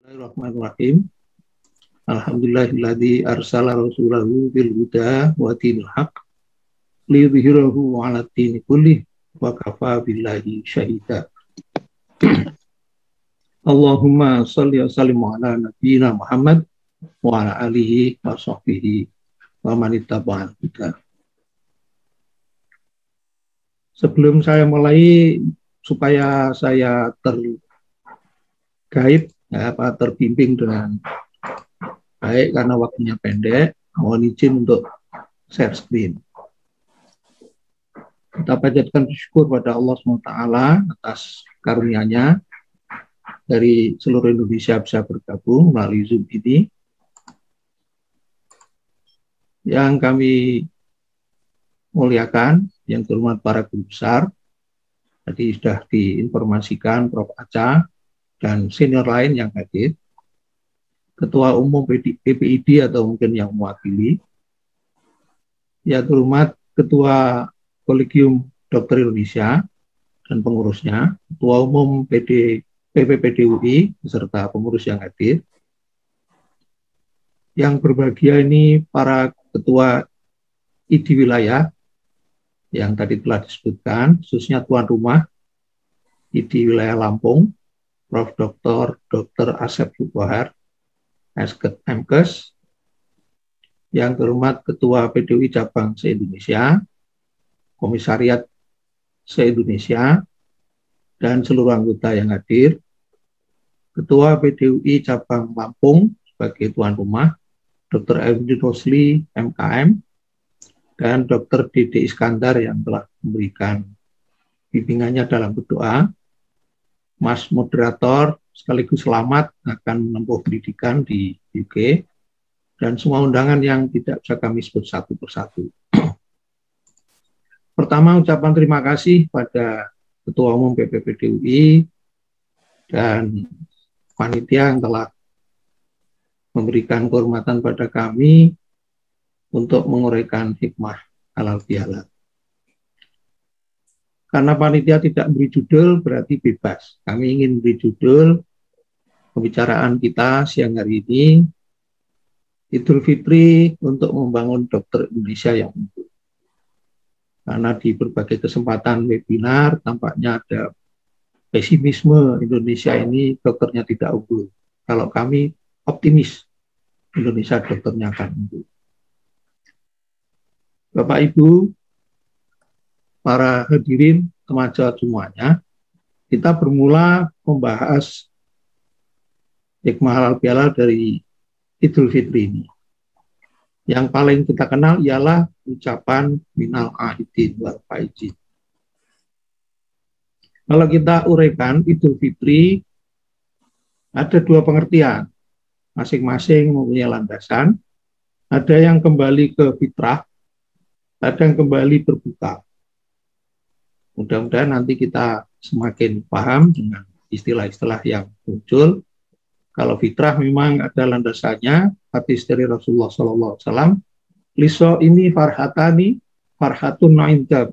Bismillahirrahmanirrahim. Alhamdulillahilladzi arsala rasulahu bil huda wa dinil haq liyudhhirahu 'ala dini kullih wa kafa billahi syahida. Allahumma shalli wa sallim ala nabiyyina Muhammad wa ala alihi wa sahbihi wa man ittaba'al huda. Sebelum saya mulai, supaya saya terkait terbimbing dengan baik karena waktunya pendek, mohon izin untuk share screen. Kita panjatkan syukur pada Allah SWT atas karunia-Nya dari seluruh Indonesia bisa bergabung melalui Zoom ini. Yang kami muliakan, yang terhormat para guru besar, tadi sudah diinformasikan Prof. Aca dan senior lain yang hadir, Ketua Umum PPID atau mungkin yang mewakili, yang terhormat Ketua Kolegium Dokter Indonesia dan pengurusnya, Ketua Umum PPPDUI beserta pengurus yang hadir, yang berbahagia ini para Ketua ID wilayah yang tadi telah disebutkan, khususnya tuan rumah ID wilayah Lampung, Prof. Dr. Asep Subohar, Esket MKes, yang terhormat Ketua PDUI Cabang se-Indonesia, Komisariat se-Indonesia, dan seluruh anggota yang hadir, Ketua PDUI Cabang Lampung sebagai tuan rumah, Dr. Evdi Rosli, MKM, dan Dr. Dede Iskandar yang telah memberikan bimbingannya dalam berdoa. Mas moderator sekaligus selamat akan menempuh pendidikan di UK, dan semua undangan yang tidak bisa kami sebut satu persatu. Pertama, ucapan terima kasih pada Ketua Umum PPPDUI dan panitia yang telah memberikan kehormatan pada kami untuk menguraikan hikmah halal bihalal. Karena panitia tidak beri judul, berarti bebas. Kami ingin beri judul pembicaraan kita siang hari ini, Idul Fitri untuk membangun dokter Indonesia yang unggul. Karena di berbagai kesempatan webinar, tampaknya ada pesimisme Indonesia ini dokternya tidak unggul. Kalau kami optimis, Indonesia dokternya akan unggul. Bapak Ibu, para hadirin remaja semuanya, kita bermula membahas hikmah halal bihalal dari Idul Fitri ini. Yang paling kita kenal ialah ucapan minal aidin wal faizin. Kalau kita uraikan Idul Fitri, ada dua pengertian, masing-masing mempunyai landasan. Ada yang kembali ke fitrah, ada yang kembali berbuka. Mudah-mudahan nanti kita semakin paham dengan istilah-istilah yang muncul. Kalau fitrah memang ada landasannya, hadis dari Rasulullah SAW, liso ini farhatani, farhatun inda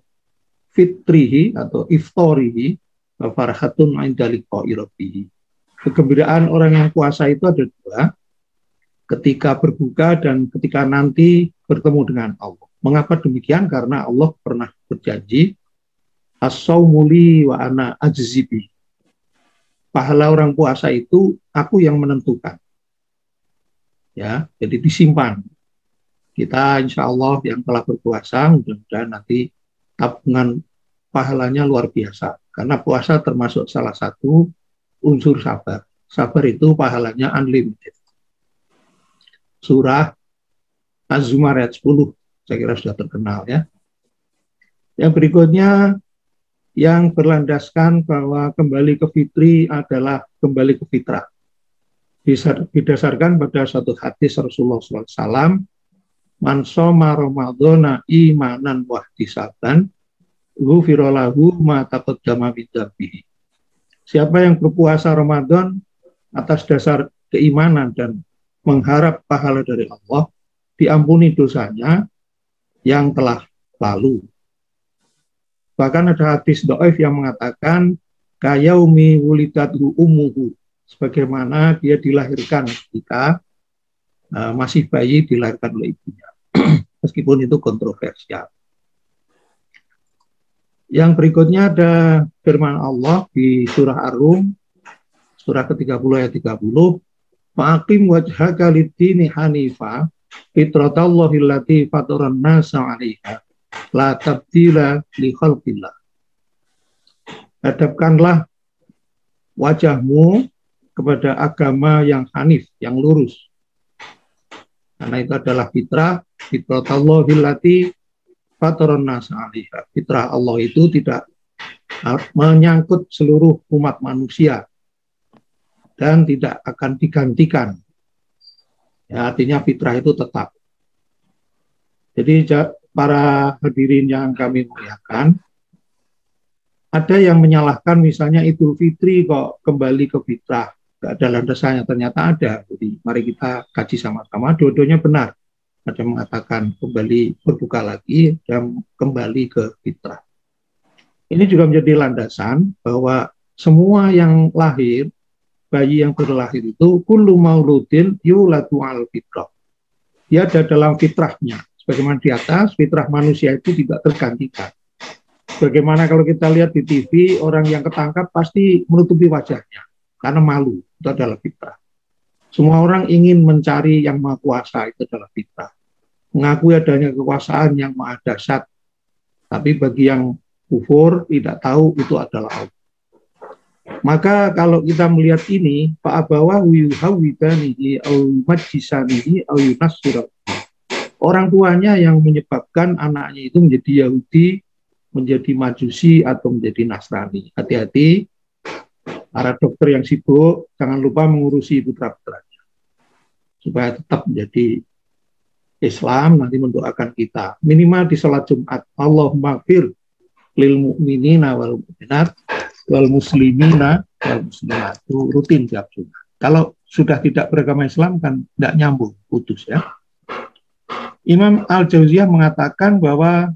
fitrihi atau iftorihi, farhatun inda liqa'i rabbih. Kegembiraan orang yang puasa itu ada dua, ketika berbuka dan ketika nanti bertemu dengan Allah. Mengapa demikian? Karena Allah pernah berjanji, as-saumuli wa ana ajzibi. Pahala orang puasa itu aku yang menentukan. Ya, jadi disimpan. Kita insya Allah yang telah berpuasa, mudah-mudahan nanti tabungan pahalanya luar biasa. Karena puasa termasuk salah satu unsur sabar. Sabar itu pahalanya unlimited. Surah Az-Zumar ayat 10, saya kira sudah terkenal ya. Yang berikutnya, yang berlandaskan bahwa kembali ke fitri adalah kembali ke fitrah. Didasarkan pada satu hadis Rasulullah SAW, man shoma ramadhana imanan wahtisaban, ghufira lahu ma taqaddama min dzambihi. Siapa yang berpuasa Ramadan atas dasar keimanan dan mengharap pahala dari Allah, diampuni dosanya yang telah lalu. Bahkan ada hadis dhaif yang mengatakan kayaumi wulidatu ummuhu, sebagaimana dia dilahirkan ketika masih bayi dilahirkan oleh ibunya. Meskipun itu kontroversial. Yang berikutnya ada firman Allah di surah Ar-Rum, surah ke-30 ayat 30. Fa'aqim wajhaka lid-dini hanifa fitratallahi allati fataran nasa 'alaiha la tabdila li khalqillah. Hadapkanlah wajahmu kepada agama yang hanif, yang lurus. Karena itu adalah fitratallahi allati fataran nasa 'alaiha. Fitrah Allah itu tidak menyangkut seluruh umat manusia dan tidak akan digantikan. Ya, artinya fitrah itu tetap. Jadi para hadirin yang kami muliakan, ada yang menyalahkan misalnya Idul Fitri kok kembali ke fitrah, nggak ada landasannya, ternyata ada. Jadi mari kita kaji sama-sama, dua-duanya benar. Ada yang mengatakan kembali berbuka lagi dan kembali ke fitrah. Ini juga menjadi landasan bahwa semua yang lahir, bayi yang berlahir itu kullu mauludin yuladu al fitrah. Dia ada dalam fitrahnya. Sebagaimana di atas, fitrah manusia itu tidak tergantikan. Bagaimana kalau kita lihat di TV, orang yang ketangkap pasti menutupi wajahnya karena malu. Itu adalah fitrah. Semua orang ingin mencari yang maha kuasa, itu adalah fitrah. Mengakui adanya kekuasaan yang maha dahsyat, tapi bagi yang kufur tidak tahu itu adalah Allah. Maka kalau kita melihat ini, fa'abawahu yuhawwidanihi au majisanihi au yunassirahu. Orang tuanya yang menyebabkan anaknya itu menjadi Yahudi, menjadi Majusi atau menjadi Nasrani. Hati-hati para dokter yang sibuk, jangan lupa mengurusi putra-putranya supaya tetap menjadi Islam, nanti mendoakan kita minimal di sholat Jumat, Allahumma gfir lil mu'minina wal mu'minat wal muslimina wal muslimat, itu rutin tiap Jumat. Kalau sudah tidak beragama Islam kan tidak nyambung, putus ya. Imam Al-Jauziyah mengatakan bahwa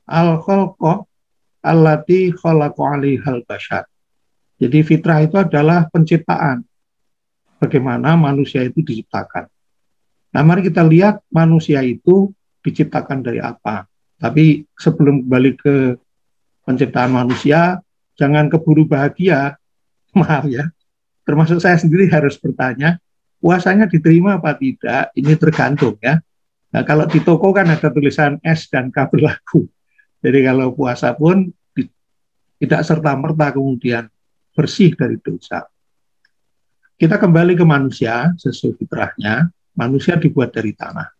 al-khalqah allati khalaqa 'alaihal bashar. Jadi fitrah itu adalah penciptaan. Bagaimana manusia itu diciptakan. Nah, mari kita lihat manusia itu diciptakan dari apa. Tapi sebelum kembali ke penciptaan manusia, jangan keburu bahagia. Maaf ya, termasuk saya sendiri harus bertanya, puasanya diterima apa tidak? Ini tergantung ya. Nah, kalau di toko kan ada tulisan S dan K berlaku. Jadi kalau puasa pun tidak serta-merta kemudian bersih dari dosa. Kita kembali ke manusia sesuai fitrahnya. Manusia dibuat dari tanah.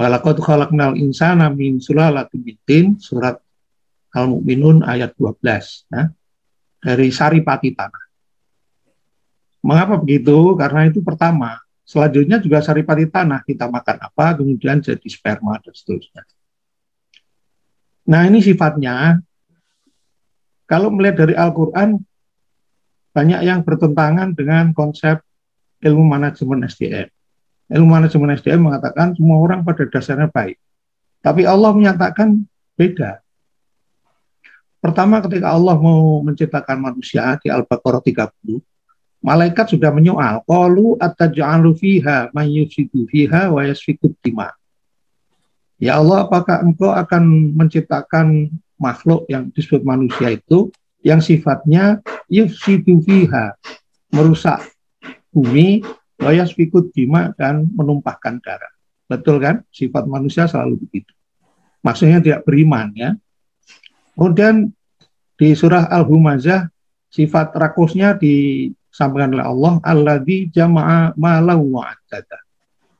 Walaqad khalaqnal insana min sulalatin min tin, surat Al-Mu'minun ayat 12. Ya. Dari saripati tanah. Mengapa begitu? Karena itu pertama. Selanjutnya juga saripati tanah. Kita makan apa, kemudian jadi sperma dan seterusnya. Nah, ini sifatnya. Kalau melihat dari Al-Quran, banyak yang bertentangan dengan konsep ilmu manajemen SDM. Ilmu manajemen SDM mengatakan semua orang pada dasarnya baik. Tapi Allah menyatakan beda. Pertama, ketika Allah mau menciptakan manusia di Al-Baqarah 30, malaikat sudah menyoal, qalu ataj'alu fiha may yufsidu fiha wa yasfiku dima. Ya Allah, apakah engkau akan menciptakan makhluk yang disebut manusia itu yang sifatnya yufsidu fiha, merusak bumi, wa yasfiku dima, dan menumpahkan darah. Betul kan? Sifat manusia selalu begitu. Maksudnya tidak beriman ya. Kemudian di surah Al-Humazah sifat rakusnya disampaikan oleh Allah, alladzi jama'a malahu wa addada.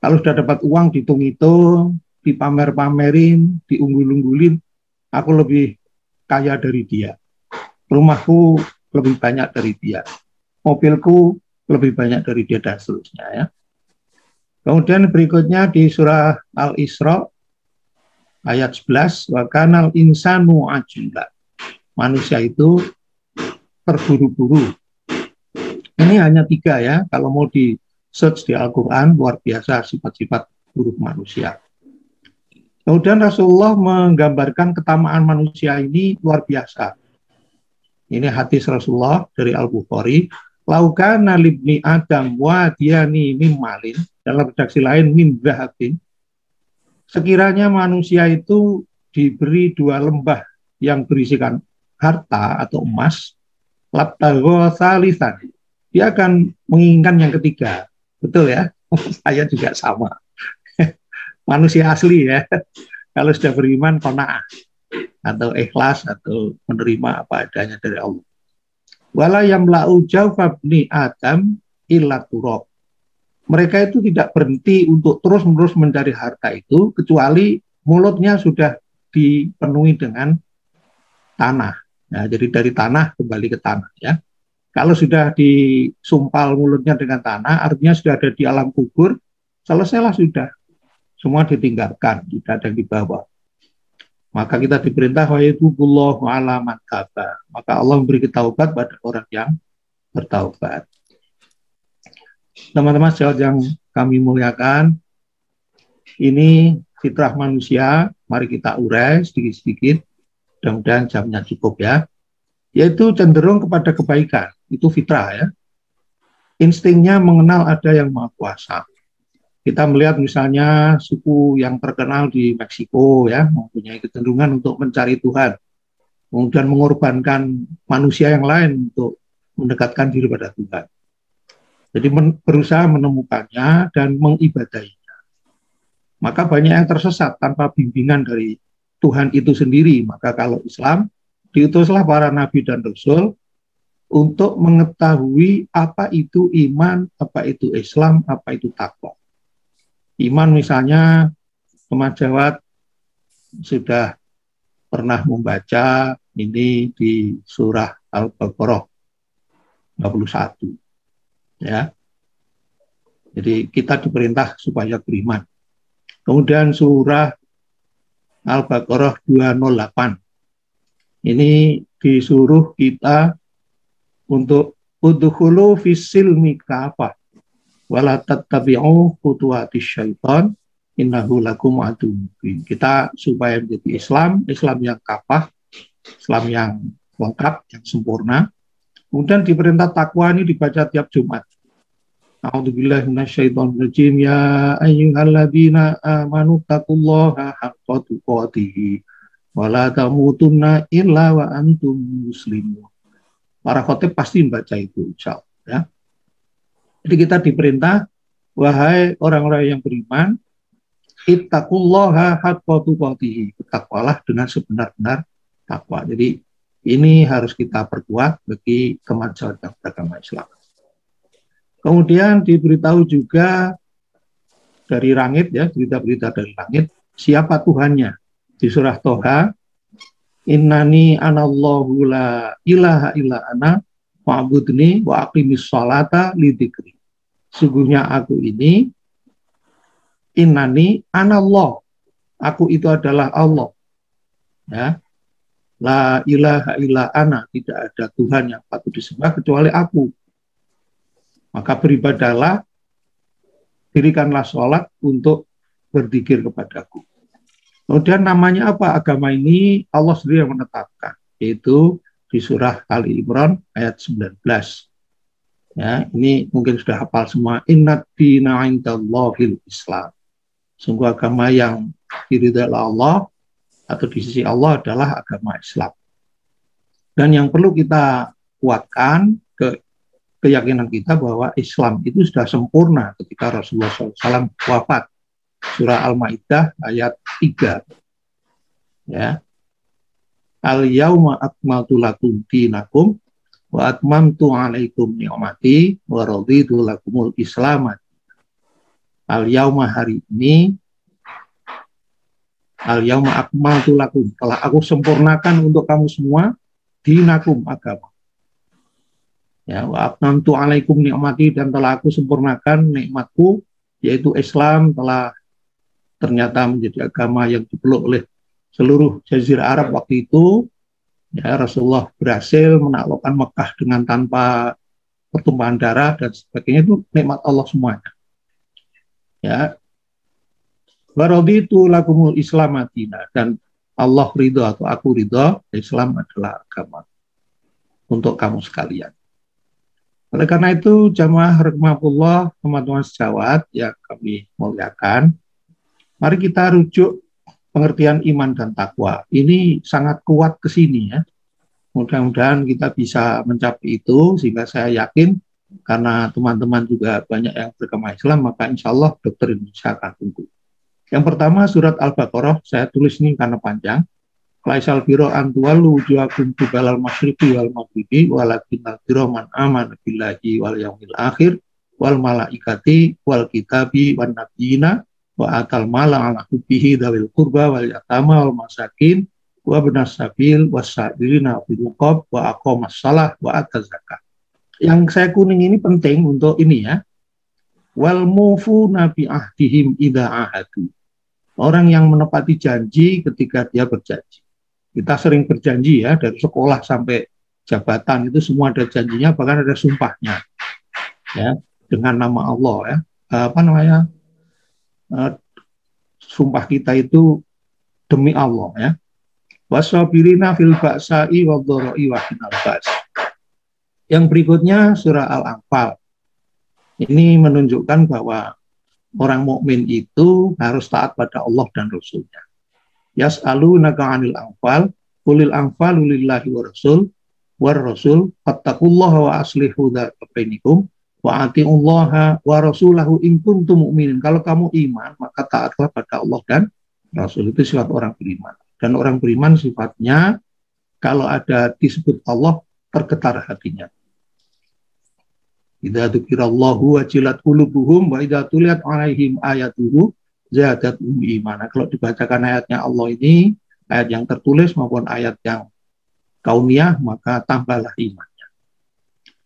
Kalau sudah dapat uang dihitung-hitung, dipamer-pamerin, diunggul-unggulin, aku lebih kaya dari dia. Rumahku lebih banyak dari dia. Mobilku lebih banyak dari dia dan seterusnya ya. Kemudian berikutnya di surah Al-Isra ayat 11, wa kanal insanu ajula. Manusia itu terburu-buru. Ini hanya 3 ya, kalau mau di search di Al-Quran, luar biasa sifat-sifat buruk manusia. Kemudian Rasulullah menggambarkan ketamaan manusia ini luar biasa. Ini hadis Rasulullah dari Al-Bukhari, Laukana libni Adam wadiyani mim malin, dalam redaksi lain mim zahabin, sekiranya manusia itu diberi 2 lembah yang berisikan harta atau emas, labtagho salisan, dia akan menginginkan yang ketiga. Betul ya? Saya juga sama. Manusia asli ya. Kalau sudah beriman, qanaah atau ikhlas atau menerima apa adanya dari Allah. Wala yamla'u jawfa bni Adam illa turab. Mereka itu tidak berhenti untuk terus-menerus mencari harta itu, kecuali mulutnya sudah dipenuhi dengan tanah. Ya, jadi dari tanah kembali ke tanah ya. Kalau sudah disumpal mulutnya dengan tanah, artinya sudah ada di alam kubur, selesailah sudah. Semua ditinggalkan, tidak ada yang dibawa. Maka kita diperintah wa yatubullahu ala man taba. Maka Allah memberi taubat pada orang yang bertaubat. Teman-teman sejawat yang kami muliakan, ini fitrah manusia, mari kita urai sedikit-sedikit, mudah-mudahan jamnya cukup ya. Yaitu cenderung kepada kebaikan, itu fitrah ya. Instingnya mengenal ada yang Maha Kuasa. Kita melihat misalnya suku yang terkenal di Meksiko ya, mempunyai kecenderungan untuk mencari Tuhan, kemudian mengorbankan manusia yang lain untuk mendekatkan diri pada Tuhan. Jadi berusaha menemukannya dan mengibadahinya. Maka banyak yang tersesat tanpa bimbingan dari Tuhan itu sendiri. Maka kalau Islam, diutuslah para nabi dan rasul untuk mengetahui apa itu iman, apa itu Islam, apa itu takwa. Iman misalnya, Kemajawat sudah pernah membaca ini di surah Al-Baqarah 21. Ya. Jadi kita diperintah supaya beriman. Kemudian surah Al-Baqarah 208. Ini disuruh kita untuk udkhulu fis-silmi kafah wala tattabi'u khutuwatis syaitan innahu lakum aduwwun mubin. Kita supaya menjadi Islam yang kafah, Islam yang lengkap, yang sempurna. Kemudian diperintah takwa ini dibaca tiap Jumat. A'udzubillahi minasyaitonir rajim, ya ayyuhalladzina amanu taqullaha haqqa tuqatih wa la tamutunna illa wa antum muslimun. Para khotib pasti membaca itu insyaallah ya. Jadi kita diperintah, wahai orang-orang yang beriman, ittaqullaha haqqa tuqatih, bertakwalah dengan sebenar-benar takwa. Jadi ini harus kita perkuat bagi kemajuan beragama Islam. Kemudian diberitahu juga dari langit ya, berita-berita dari langit, siapa Tuhannya. Di surah Toha, innani anallahu la ilaha illa ana wa'budni wa aqimis sholata lidzikri. Sungguhnya aku ini, innani anallah, aku itu adalah Allah. Ya. La ilaha illa ana, tidak ada Tuhan yang patut disembah kecuali aku. Maka beribadahlah, dirikanlah sholat untuk berzikir kepadaku. Kemudian namanya apa agama ini? Allah sendiri yang menetapkan, yaitu di surah Ali Imran ayat 19. Ya, ini mungkin sudah hafal semua. Innad dina indallahil Islam. Sungguh agama yang diridhai Allah atau di sisi Allah adalah agama Islam. Dan yang perlu kita kuatkan keyakinan kita bahwa Islam itu sudah sempurna ketika Rasulullah SAW wafat. Surah Al-Maidah ayat 3. Ya. Al-yauma akmaltu lakum dinakum wa atmamtu alaikum ni'mati wa raditu lakumul Islam. Al-yauma hari ini, al-yauma akmaltu lakum, telah aku sempurnakan untuk kamu semua dinakum, agama. Ya, wa atmamtu alaikum ni'mati, dan telah aku sempurnakan nikmatku, yaitu Islam telah ternyata menjadi agama yang dipeluk oleh seluruh Jazirah Arab waktu itu. Ya, Rasulullah berhasil menaklukkan Mekah dengan tanpa pertumpahan darah dan sebagainya, itu nikmat Allah semuanya. Ya, waraditu lakumul Islam madina, dan Allah ridho atau aku ridho, Islam adalah agama untuk kamu sekalian. Oleh karena itu, jamaah rahimakumullah, teman-teman sejawat yang kami muliakan, mari kita rujuk pengertian iman dan takwa. Ini sangat kuat ke sini ya. Mudah-mudahan kita bisa mencapai itu, sehingga saya yakin karena teman-teman juga banyak yang beragama Islam, maka insya Allah dokter Indonesia akan tumbuh. Yang pertama surat Al-Baqarah, saya tulis ini karena panjang. Laisal biro antuwalu wujuhakum qibalal masyriqi wal maghribi walakinnal biro man amana billahi wal yaumil akhir wal malaikati wal kitabi wan nabiyina wa atal mala ala hubbihi dawil qurba wal yatama wal masakin wa benas sabil wasailina fil riqab wa aqamas shalah wa ataz zakat. Yang saya kuning ini penting untuk ini ya. Wal mufuna bi ahdihim idza ahadu. Orang yang menepati janji ketika dia berjanji. Kita sering berjanji ya, dari sekolah sampai jabatan itu semua ada janjinya, bahkan ada sumpahnya ya, dengan nama Allah ya. Sumpah kita itu demi Allah ya. Wasabirina fil ba'sa'i wadh-dharra'i wa hinal ba's. Yang berikutnya surah Al-Anfal. Ini menunjukkan bahwa orang mukmin itu harus taat pada Allah dan Rasulnya. Yas'alunaka 'anil anfal, qulil anfalu lillahi war rasul fattaqullaha wa aslihu dzata bainakum wa atiullaha wa rasulahu in kuntum mu'minin. Kalau kamu iman, maka taatlah pada Allah dan Rasul. Itu sifat orang beriman. Dan orang beriman sifatnya kalau ada disebut Allah tergetar hatinya. Idza dzukirallahu wajilat qulubuhum wa idza tuliyat 'alaihim ayatuhu zadatum imana. Kalau dibacakan ayatnya Allah ini, ayat yang tertulis maupun ayat yang kauniyah, maka tambahlah imannya.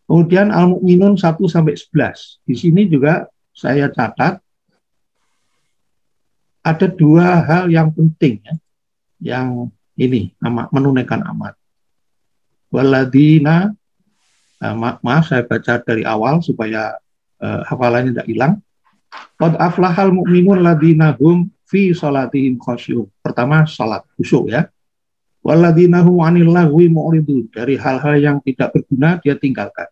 Kemudian Al-Mu'minun 1-11. Di sini juga saya catat ada dua hal yang penting ya, yang ini menunaikan amat. Waladina, maaf saya baca dari awal supaya hafalannya tidak hilang. Qad aflahal mu'minun ladina hum fi salatihim khasyu'un. Pertama salat khusyuk ya. Waladina hum 'anil lagwi mu'ridun. Dari hal-hal yang tidak berguna dia tinggalkan.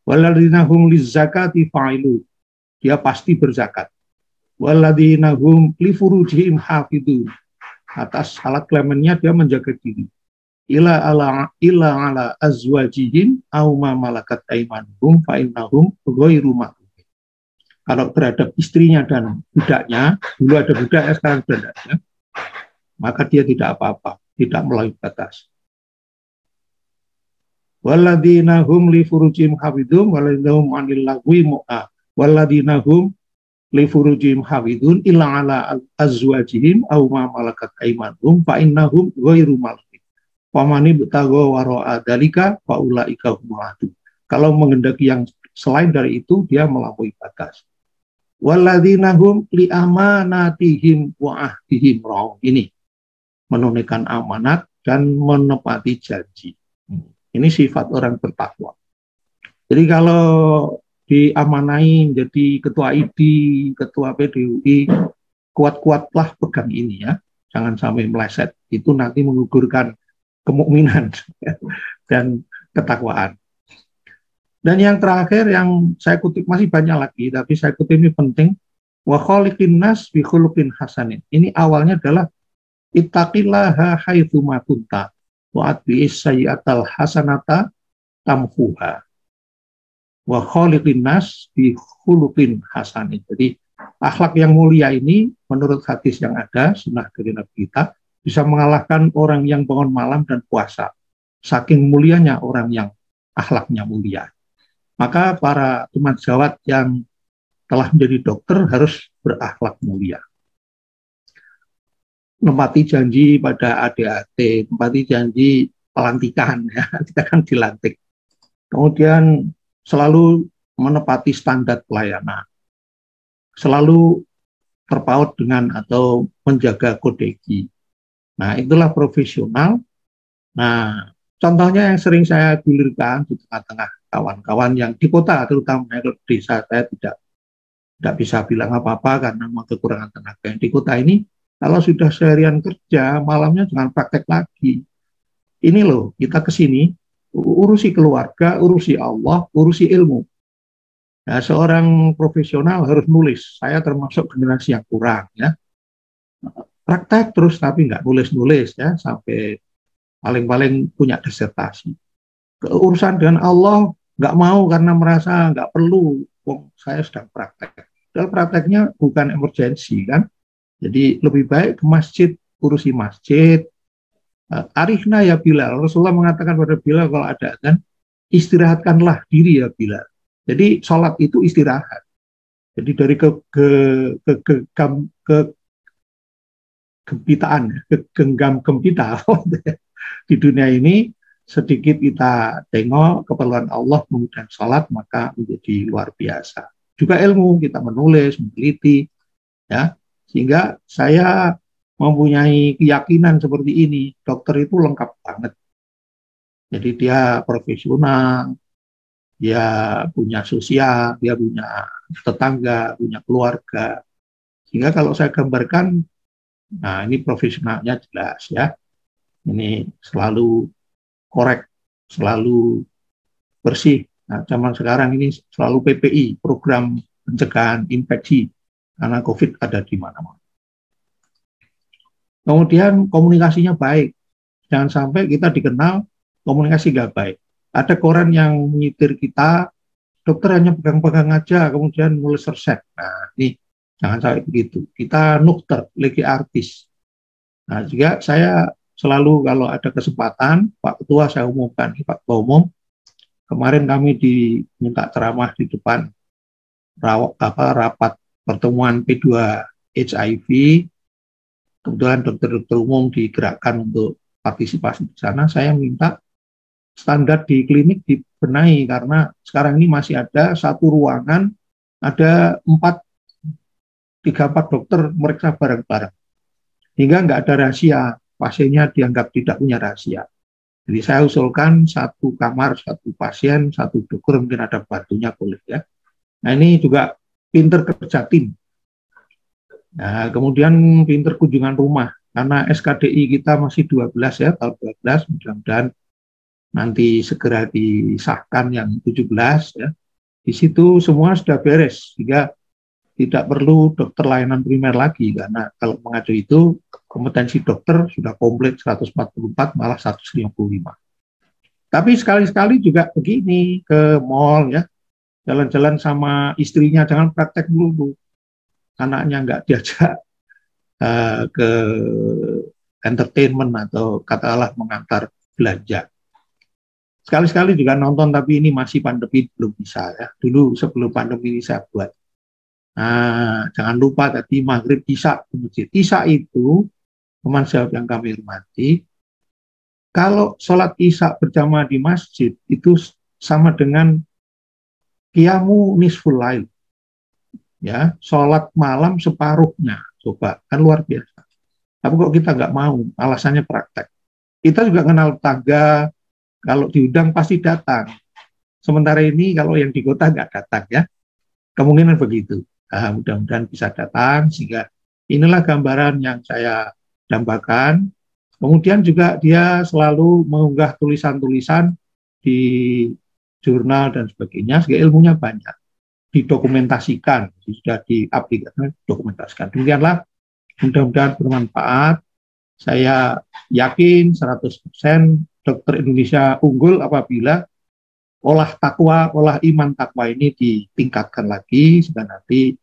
Waladina hum lizzakati fa'ilun. Dia pasti berzakat. Waladina hum li furujihim hafidun. Atas alat kelaminnya dia menjaga diri. Ila ala azwajihim aw ma malakat aymanuhum fa innahum ghairu mahrum. Kalau terhadap istrinya dan budaknya, dulu ada budak, sekarang sudah tidak ada, maka dia tidak apa-apa, tidak melampaui batas. Walladzina hum li furujihim hafidun walladzina hum 'anil lagwi mu'a walladzina hum li furujihim hafidun illa ala azwajihim aw ma malakat aymanuhum fa innahum ghairu malum. Pamani betago wara'a dalika fa ulaika humul adun. Kalau menghendaki yang selain dari itu, dia melampaui batas. Walladzina hum li amanatihim wa ahdihim ra'un. Ini menunaikan amanat dan menepati janji. Ini sifat orang bertakwa. Jadi kalau diamanai menjadi ketua ID, ketua PDUI, kuat-kuatlah pegang ini ya. Jangan sampai meleset. Itu nanti menggugurkan kemukminan dan ketakwaan. Dan yang terakhir yang saya kutip, masih banyak lagi, tapi saya kutip ini penting. Wa khaliqin nas bi khuluqin hasanin. Ini awalnya adalah ittaqillaha haitsu ma kunta wa atbi'is sayyi'atal hasanata tamhuha. Wa khaliqin nas bi khuluqin hasanin. Jadi akhlak yang mulia ini menurut hadis yang ada, sunnah dari Nabi kita, bisa mengalahkan orang yang bangun malam dan puasa. Saking mulianya orang yang akhlaknya mulia. Maka para teman sejawat yang telah menjadi dokter harus berakhlak mulia. Menepati janji pada ADAT, menepati janji pelantikan, ya, kita kan dilantik. Kemudian selalu menepati standar pelayanan. Selalu terpaut dengan atau menjaga kode eti. Nah, itulah profesional. Nah, contohnya yang sering saya gulirkan di tengah-tengah kawan-kawan yang di kota, terutama di desa, saya tidak bisa bilang apa-apa karena memang kekurangan tenaga. Yang di kota ini, kalau sudah seharian kerja, malamnya jangan praktek lagi. Ini loh, kita ke sini, urusi keluarga, urusi Allah, urusi ilmu. Nah, seorang profesional harus nulis. Saya termasuk generasi yang kurang ya. Praktek terus tapi nggak nulis-nulis ya sampai paling-paling punya disertasi. Keurusan dengan Allah nggak mau karena merasa nggak perlu. Wong saya sedang praktek. Padahal prakteknya bukan emergensi kan. Jadi lebih baik ke masjid, urusi masjid. Arifna ya Bilal. Rasulullah mengatakan pada Bilal kalau ada kan, istirahatkanlah diri ya Bilal. Jadi sholat itu istirahat. Jadi dari kegempitaan, kegenggam gempita di dunia ini sedikit kita tengok keperluan Allah kemudian sholat maka menjadi luar biasa. Juga ilmu kita menulis, meneliti, ya sehingga saya mempunyai keyakinan seperti ini. Dokter itu lengkap banget. Jadi dia profesional, dia punya sosial, dia punya tetangga, punya keluarga. Sehingga kalau saya gambarkan, nah ini profesionalnya jelas ya. Ini selalu korek, selalu bersih. Nah, zaman sekarang ini selalu PPI, program pencegahan infeksi, karena COVID ada di mana-mana. Kemudian komunikasinya baik. Jangan sampai kita dikenal komunikasi nggak baik. Ada koran yang menyitir kita, dokter hanya pegang-pegang aja, kemudian nulis resep. Nah, ini jangan sampai begitu. Kita nukter, lagi artis. Nah, juga saya selalu kalau ada kesempatan, Pak Ketua saya umumkan, Pak Ketua Umum, kemarin kami diminta ceramah di depan rapat pertemuan P2 HIV, kebetulan dokter-dokter umum digerakkan untuk partisipasi di sana. Saya minta standar di klinik dibenahi karena sekarang ini masih ada satu ruangan, ada 3-4 dokter meriksa bareng-bareng. Hingga nggak ada rahasia, pasiennya dianggap tidak punya rahasia. Jadi saya usulkan satu kamar, satu pasien, satu dokter, mungkin ada bantunya boleh ya. Nah ini juga pinter kerja tim. Nah, kemudian pinter kunjungan rumah, karena SKDI kita masih 12 ya, tahun 12, mudah-mudahan nanti segera disahkan yang 17 ya. Di situ semua sudah beres, sehingga tidak perlu dokter layanan primer lagi, karena kalau mengacu itu kompetensi dokter sudah komplit 144 malah 155. Tapi sekali-sekali juga begini ke mall ya, jalan-jalan sama istrinya, jangan praktek dulu, anaknya nggak diajak ke entertainment atau katakanlah mengantar belanja. Sekali-sekali juga nonton, tapi ini masih pandemi belum bisa ya. Dulu sebelum pandemi ini saya buat. Nah, jangan lupa tadi maghrib isya di masjid. Isya itu, teman sahabat yang kami hormati, kalau sholat isya berjamaah di masjid itu sama dengan qiyamu nisful lail. Ya, sholat malam separuhnya. Coba, kan luar biasa. Tapi kok kita nggak mau, alasannya praktek. Kita juga kenal tetangga, kalau diundang pasti datang. Sementara ini kalau yang di kota nggak datang ya, kemungkinan begitu. Nah, mudah-mudahan bisa datang, sehingga inilah gambaran yang saya dambakan. Kemudian juga dia selalu mengunggah tulisan-tulisan di jurnal dan sebagainya, sehingga ilmunya banyak. Didokumentasikan, sudah diaplikasikan, dokumentasikan. Demikianlah, mudah-mudahan bermanfaat. Saya yakin 100% dokter Indonesia unggul apabila olah takwa, olah iman takwa ini ditingkatkan lagi, sehingga nanti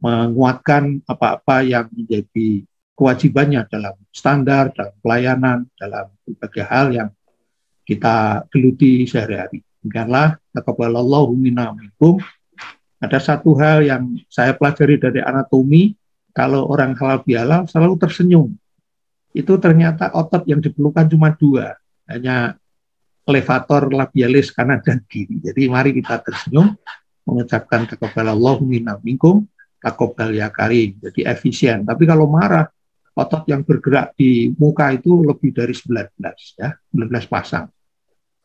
menguatkan apa-apa yang menjadi kewajibannya dalam standar, dalam pelayanan, dalam berbagai hal yang kita geluti sehari-hari. Demikianlah, taqabbalallahu minna minkum. Ada satu hal yang saya pelajari dari anatomi, kalau orang halal bihalal selalu tersenyum. Itu ternyata otot yang diperlukan cuma 2, hanya levator labialis kanan dan kiri. Jadi mari kita tersenyum, mengucapkan taqabbalallahu minna minkum, taqabbal ya karim. Jadi efisien. Tapi kalau marah, otot yang bergerak di muka itu lebih dari 19 ya, 19 pasang.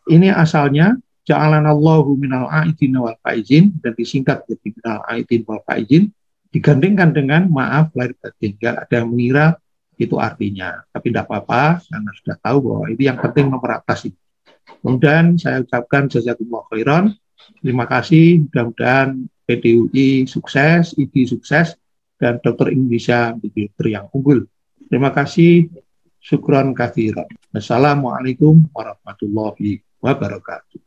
Ini asalnya ja'alanallahu minal aidin wal faizin, dan disingkat jadi minal aidin wal faizin, digandengkan dengan maaf lahir batin. Ada yang mengira itu artinya, tapi tidak apa-apa karena sudah tahu bahwa ini yang penting nomor atas itu. Kemudian saya ucapkan jazakumullah khairan, Terima kasih, mudah-mudahan PDUI sukses, IDI sukses, dan Dokter Indonesia menjadi dokter yang unggul. Terima kasih, syukron katsiran. Wassalamualaikum warahmatullahi wabarakatuh.